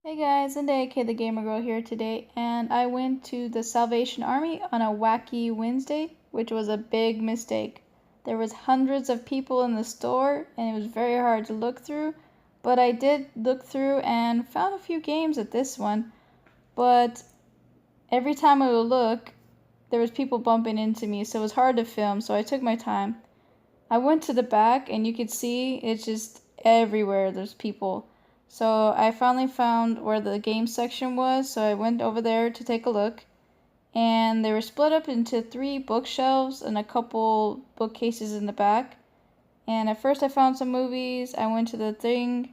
Hey guys, and AK the Gamer Girl here today, and I went to the Salvation Army on a wacky Wednesday, which was a big mistake. There was hundreds of people in the store, and it was very hard to look through, but I did look through and found a few games at this one, but every time I would look, there was people bumping into me, so it was hard to film, so I took my time. I went to the back, and you could see it's just everywhere there's people. So I finally found where the game section was, so I went over there to take a look. And they were split up into 3 bookshelves and a couple bookcases in the back. And at first I found some movies, I went to the thing,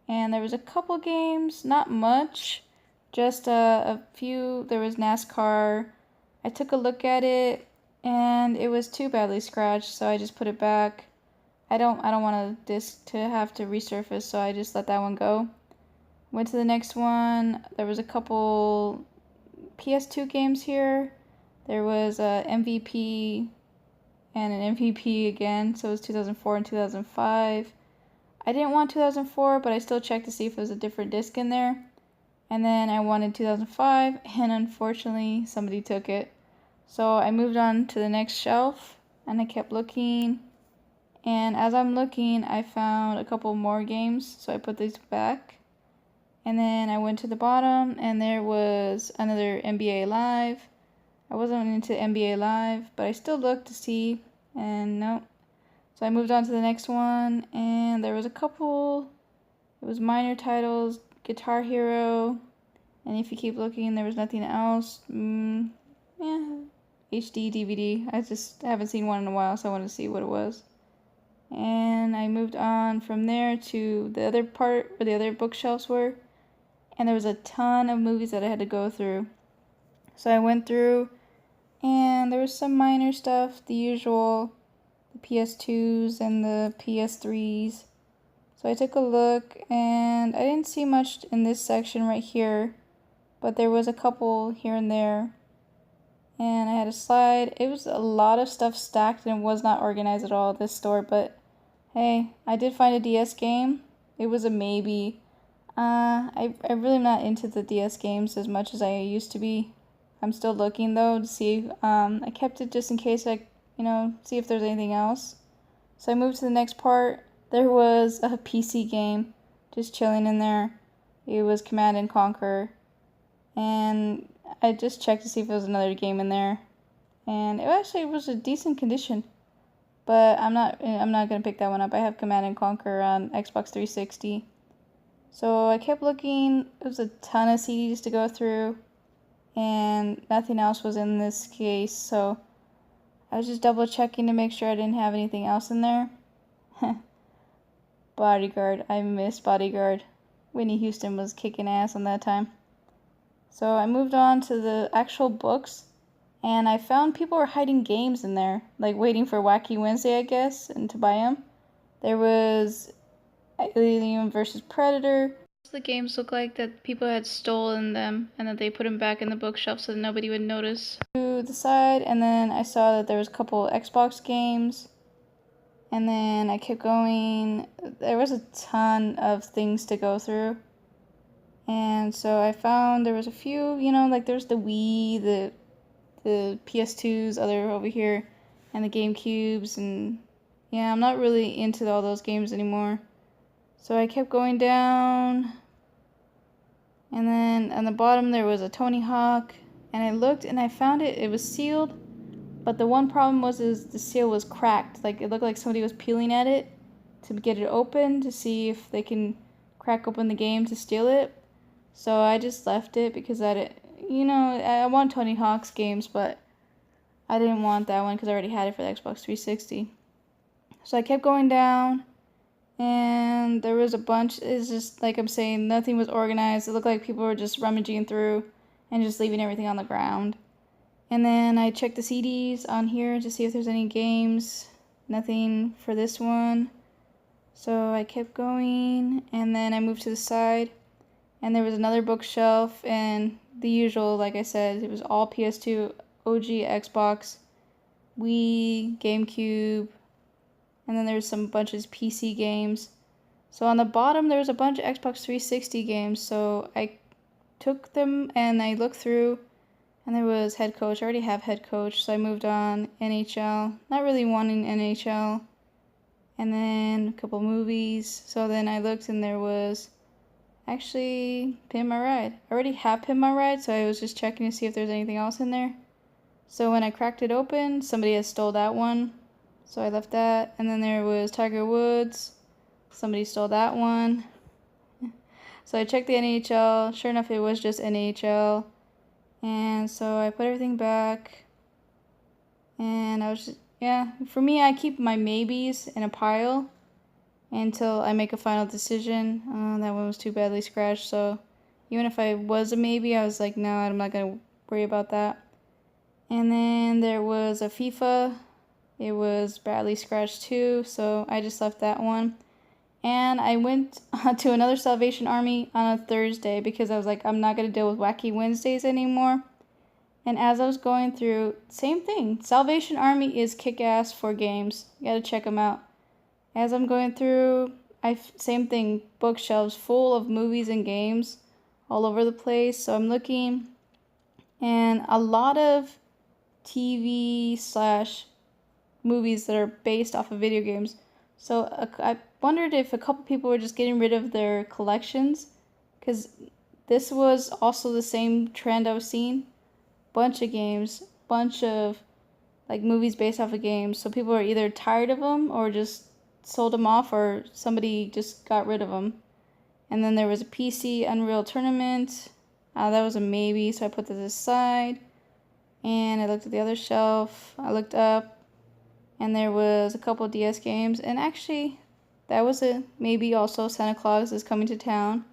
and there was a couple games, not much, just a few. There was NASCAR. I took a look at it, and it was too badly scratched, so I just put it back. I don't want a disc to have to resurface, so I just let that one go. Went to the next one. There was a couple PS2 games here. There was a MVP and an MVP again, so it was 2004 and 2005. I didn't want 2004, but I still checked to see if there was a different disc in there. And then I wanted 2005, and unfortunately somebody took it. So I moved on to the next shelf, and I kept looking. And as I'm looking, I found a couple more games, so I put these back. And then I went to the bottom, and there was another NBA Live. I wasn't into NBA Live, but I still looked to see, and no. So I moved on to the next one, and there was a couple, it was minor titles, Guitar Hero, and if you keep looking, there was nothing else. Yeah, HD DVD. I just haven't seen one in a while, so I wanted to see what it was. And I moved on from there to the other part where the other bookshelves were, and there was a ton of movies that I had to go through. So I went through, and there was some minor stuff, the usual, the PS2s and the PS3s. So I took a look, and I didn't see much in this section right here, but there was a couple here and there. And I had a slide. It was a lot of stuff stacked and was not organized at all at this store, but hey, I did find a DS game. It was a maybe. I really am not into the DS games as much as I used to be. I'm still looking though to see. I kept it just in case I, see if there's anything else. So I moved to the next part. There was a PC game just chilling in there. It was Command and Conquer. And I just checked to see if there was another game in there. And it actually was a decent condition. But I'm not gonna pick that one up. I have Command and Conquer on Xbox 360. So I kept looking. It was a ton of CDs to go through, and nothing else was in this case. So I was just double checking to make sure I didn't have anything else in there. Bodyguard. I miss Bodyguard. Whitney Houston was kicking ass on that time. So I moved on to the actual books. And I found people were hiding games in there, like waiting for Wacky Wednesday, I guess, and to buy them. There was Alien vs. Predator. The games look like that people had stolen them and that they put them back in the bookshelf so that nobody would notice. To the side, and then I saw that there was a couple Xbox games. And then I kept going. There was a ton of things to go through. And so I found there was a few, like there's the Wii, the PS2s other over here, and the GameCubes, and yeah, I'm not really into all those games anymore. So I kept going down, and then on the bottom there was a Tony Hawk, and I looked and I found it was sealed, but the one problem was the seal was cracked. Like it looked like somebody was peeling at it to get it open to see if they can crack open the game to steal it. So I just left it because I want Tony Hawk's games, but I didn't want that one because I already had it for the Xbox 360. So I kept going down, and there was a bunch. It's just like I'm saying, nothing was organized. It looked like people were just rummaging through and just leaving everything on the ground. And then I checked the CDs on here to see if there's any games. Nothing for this one. So I kept going, and then I moved to the side. And there was another bookshelf, and the usual, like I said, it was all PS2, OG Xbox, Wii, GameCube, and then there's some bunches of PC games. So on the bottom, there was a bunch of Xbox 360 games. So I took them and I looked through, and there was head coach. I already have head coach, so I moved on. NHL, not really wanting NHL. And then a couple movies. So then I looked and there was actually Pin My Ride. I already have Pin My Ride, so I was just checking to see if there's anything else in there. So when I cracked it open, somebody had stole that one. So I left that. And then there was Tiger Woods. Somebody stole that one. So I checked the NHL. Sure enough, it was just NHL. And so I put everything back. And I was just, yeah. For me, I keep my maybes in a pile until I make a final decision. That one was too badly scratched. So even if I was a maybe, I was like, no, I'm not going to worry about that. And then there was a FIFA. It was badly scratched too, so I just left that one. And I went to another Salvation Army on a Thursday because I was like, I'm not going to deal with Wacky Wednesdays anymore. And as I was going through, same thing. Salvation Army is kick-ass for games. You got to check them out. As I'm going through, same thing. Bookshelves full of movies and games all over the place. So I'm looking, and a lot of TV/movies that are based off of video games. So I wondered if a couple people were just getting rid of their collections, because this was also the same trend I was seeing. Bunch of games, bunch of like movies based off of games. So people are either tired of them or just sold them off, or somebody just got rid of them. And then there was a PC Unreal Tournament. That was a maybe, so I put this aside. And I looked at the other shelf. I looked up, and there was a couple DS games. And actually, that was a maybe also. Santa Claus is Coming to Town.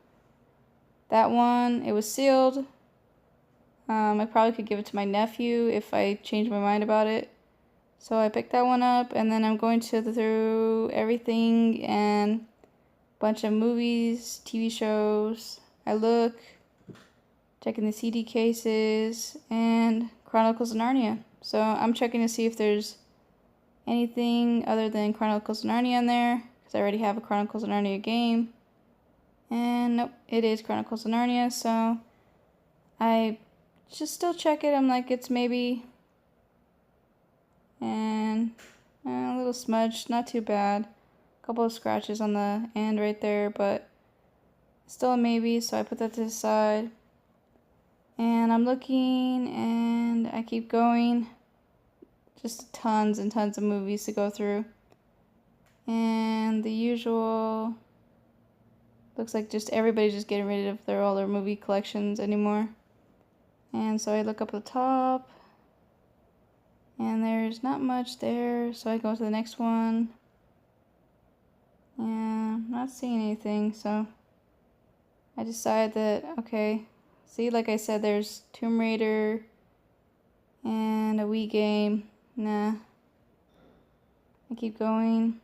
That one, it was sealed. I probably could give it to my nephew if I changed my mind about it. So I picked that one up, and then I'm going through everything and a bunch of movies, TV shows. I look, checking the CD cases, and Chronicles of Narnia. So I'm checking to see if there's anything other than Chronicles of Narnia in there, because I already have a Chronicles of Narnia game. And nope, it is Chronicles of Narnia, so I just still check it. I'm like, it's maybe. And a little smudge, not too bad. A couple of scratches on the end right there, but still a maybe, so I put that to the side. And I'm looking, and I keep going. Just tons and tons of movies to go through. And the usual, looks like just everybody's just getting rid of all their movie collections anymore. And so I look up at the top, and there's not much there, so I go to the next one. And I'm not seeing anything, so I decide that, okay, see, like I said, there's Tomb Raider and a Wii game. Nah. I keep going.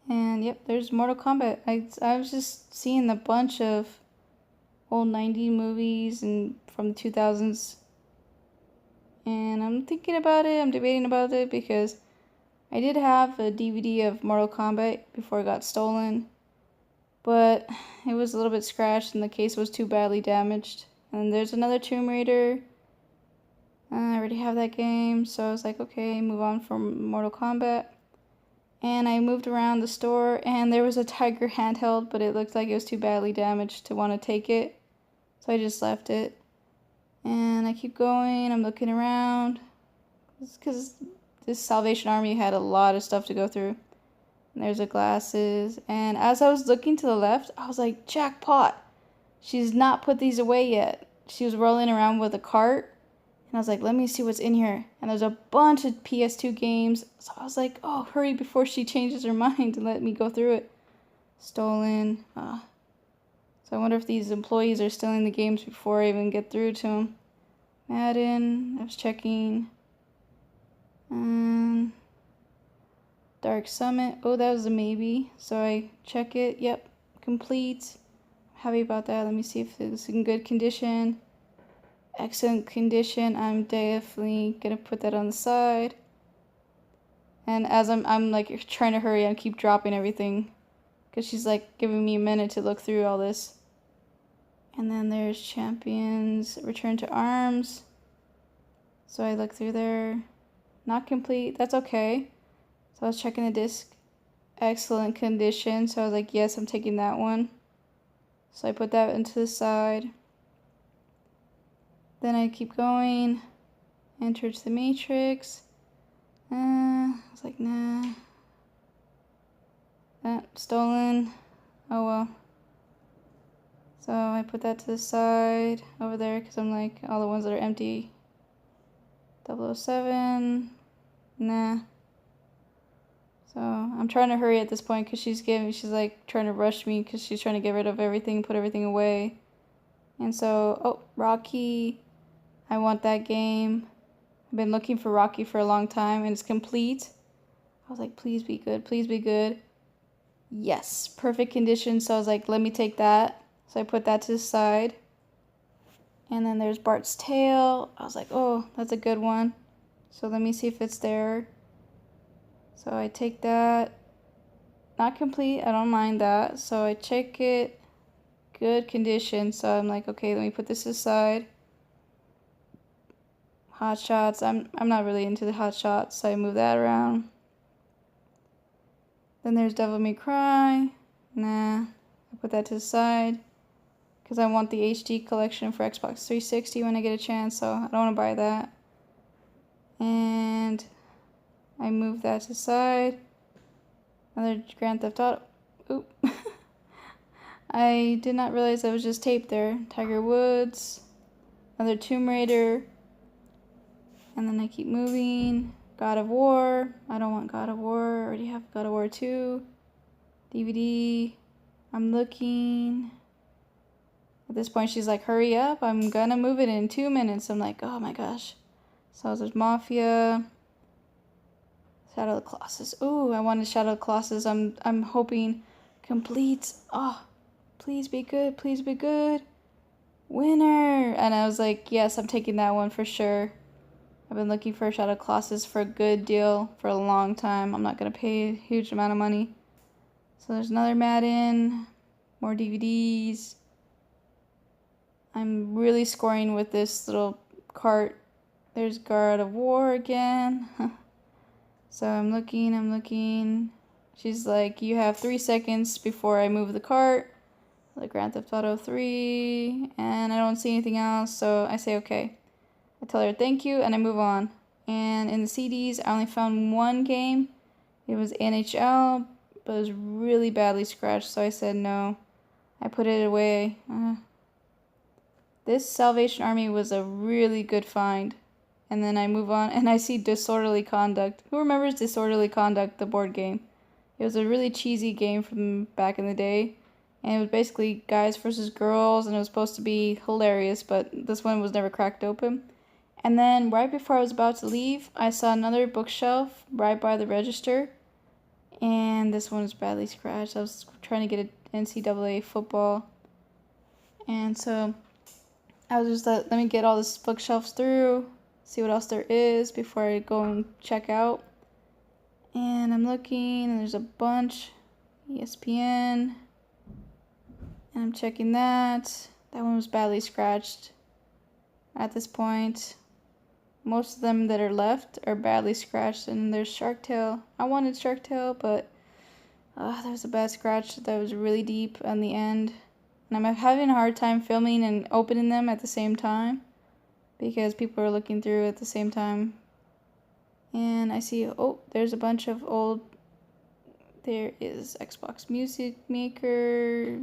And yep, there's Mortal Kombat. I was just seeing a bunch of old 90s movies and from the 2000s. And I'm thinking about it, I'm debating about it, because I did have a DVD of Mortal Kombat before it got stolen. But it was a little bit scratched and the case was too badly damaged. And there's another Tomb Raider. I already have that game, so I was like, okay, move on from Mortal Kombat. And I moved around the store, and there was a Tiger handheld, but it looked like it was too badly damaged to want to take it. So I just left it. And I keep going, I'm looking around. It's because this Salvation Army had a lot of stuff to go through. And there's the glasses. And as I was looking to the left, I was like, jackpot! She's not put these away yet. She was rolling around with a cart. And I was like, let me see what's in here. And there's a bunch of PS2 games. So I was like, oh, hurry before she changes her mind and let me go through it. Stolen. So I wonder if these employees are stealing the games before I even get through to them. Madden. I was checking. Dark Summit. Oh, that was a maybe. So I check it. Yep. Complete. Happy about that. Let me see if it's in good condition. Excellent condition. I'm definitely gonna put that on the side. And as I'm like trying to hurry and keep dropping everything, because she's like giving me a minute to look through all this. And then there's Champions, Return to Arms. So I look through there. Not complete. That's okay. So I was checking the disc. Excellent condition. So I was like, yes, I'm taking that one. So I put that into the side. Then I keep going. Enter to the matrix. I was like, nah. Stolen. Oh well. So I put that to the side over there because I'm like, all the ones that are empty. 007. Nah. So I'm trying to hurry at this point because she's like trying to rush me because she's trying to get rid of everything, put everything away. And so, oh, Rocky. I want that game. I've been looking for Rocky for a long time and it's complete. I was like, please be good, please be good. Yes, perfect condition. So I was like, let me take that. So I put that to the side. And then there's Bart's Tale. I was like, oh, that's a good one. So let me see if it's there. So I take that. Not complete, I don't mind that. So I check it. Good condition. So I'm like, okay, let me put this aside. Hot Shots. I'm not really into the Hot Shots, so I move that around. Then there's Devil May Cry. Nah. I put that to the side. Because I want the HD collection for Xbox 360 when I get a chance, so I don't want to buy that. And I move that to the side. Another Grand Theft Auto. Oop. I did not realize that was just tape there. Tiger Woods. Another Tomb Raider. And then I keep moving. God of War. I don't want God of War. I already have God of War 2. DVD. I'm looking. At this point, she's like, hurry up. I'm gonna move it in 2 minutes. I'm like, oh my gosh. So there's Mafia. Shadow of the Colossus. Ooh, I wanted Shadow of the Colossus. I'm hoping complete. Oh, please be good. Please be good. Winner. And I was like, yes, I'm taking that one for sure. I've been looking for Shadow of the Colossus for a good deal for a long time. I'm not going to pay a huge amount of money. So there's another Madden. More DVDs. I'm really scoring with this little cart. There's God of War again. So I'm looking. She's like, you have 3 seconds before I move the cart. The Grand Theft Auto 3. And I don't see anything else, so I say okay. I tell her thank you, and I move on. And in the CDs, I only found one game. It was NHL, but it was really badly scratched, so I said no. I put it away. This Salvation Army was a really good find. And then I move on, and I see Disorderly Conduct. Who remembers Disorderly Conduct, the board game? It was a really cheesy game from back in the day. And it was basically guys versus girls, and it was supposed to be hilarious, but this one was never cracked open. And then right before I was about to leave, I saw another bookshelf right by the register. And this one was badly scratched. I was trying to get an NCAA football. And so I was just like, let me get all this bookshelves through, see what else there is before I go and check out. And I'm looking, and there's a bunch. ESPN. And I'm checking that. That one was badly scratched at this point. Most of them that are left are badly scratched, and there's Shark Tale. I wanted Shark Tale, but there was a bad scratch that was really deep on the end. And I'm having a hard time filming and opening them at the same time because people are looking through at the same time. And I see, oh, there's a bunch of old, there is Xbox Music Maker,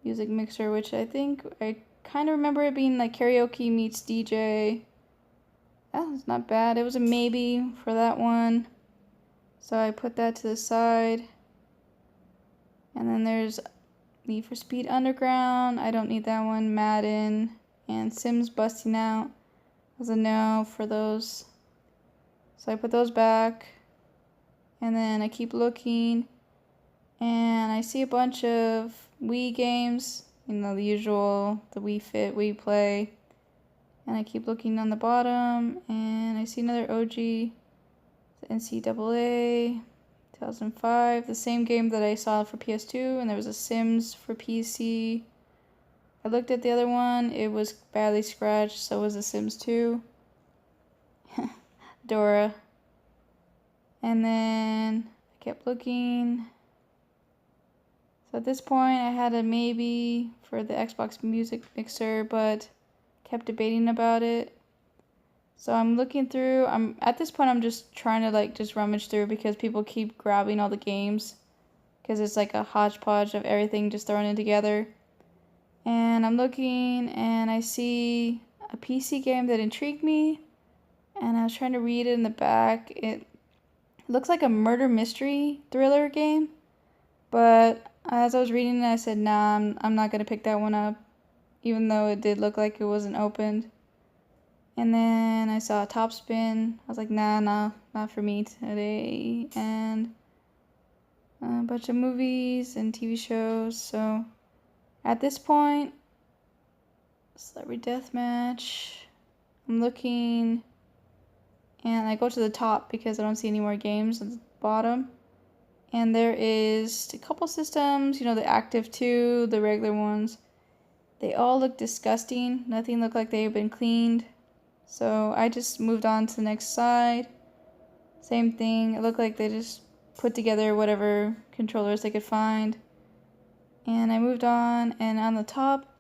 Music Mixer, which I think, I kind of remember it being like karaoke meets DJ. Oh, it's not bad. It was a maybe for that one. So I put that to the side. And then there's Need for Speed Underground. I don't need that one. Madden and Sims Busting Out. Was a no for those. So I put those back. And then I keep looking. And I see a bunch of Wii games. You know, the usual, the Wii Fit, Wii Play. And I keep looking on the bottom, and I see another OG, the NCAA, 2005, the same game that I saw for PS2, and there was a Sims for PC. I looked at the other one, it was badly scratched, so was the Sims 2. Dora. And then I kept looking. So at this point, I had a maybe for the Xbox Music Mixer, but kept debating about it. So I'm looking through. At this point, I'm just trying to just rummage through because people keep grabbing all the games because it's like a hodgepodge of everything just thrown in together. And I'm looking and I see a PC game that intrigued me, and I was trying to read it in the back. It looks like a murder mystery thriller game, but as I was reading it, I said, nah, I'm not gonna pick that one up, even though it did look like it wasn't opened. And then I saw Top Spin. I was like, nah, not for me today. And a bunch of movies and TV shows. So at this point, Celebrity Deathmatch. I'm looking, and I go to the top because I don't see any more games at the bottom. And there is a couple systems, the Active 2, the regular ones. They all look disgusting. Nothing looked like they've been cleaned. So I just moved on to the next side. Same thing. It looked like they just put together whatever controllers they could find. And I moved on, and on the top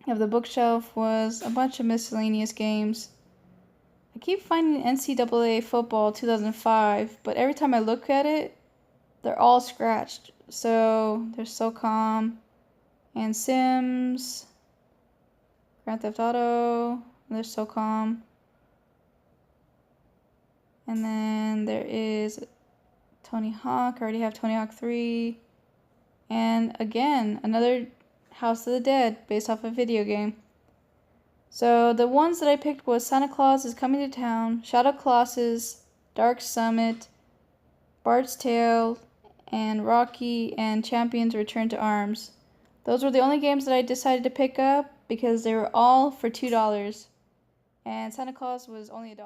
of the bookshelf was a bunch of miscellaneous games. I keep finding NCAA Football 2005, but every time I look at it, they're all scratched. So there's SOCOM and Sims, Grand Theft Auto. There's SOCOM. And then there is Tony Hawk. I already have Tony Hawk 3. And again, another House of the Dead based off a video game. So the ones that I picked was Santa Claus is Coming to Town, Shadow Colossus, Dark Summit, Bart's Tale, and Rocky and Champions Return to Arms. Those were the only games that I decided to pick up because they were all for $2. And Santa Claus was only $1.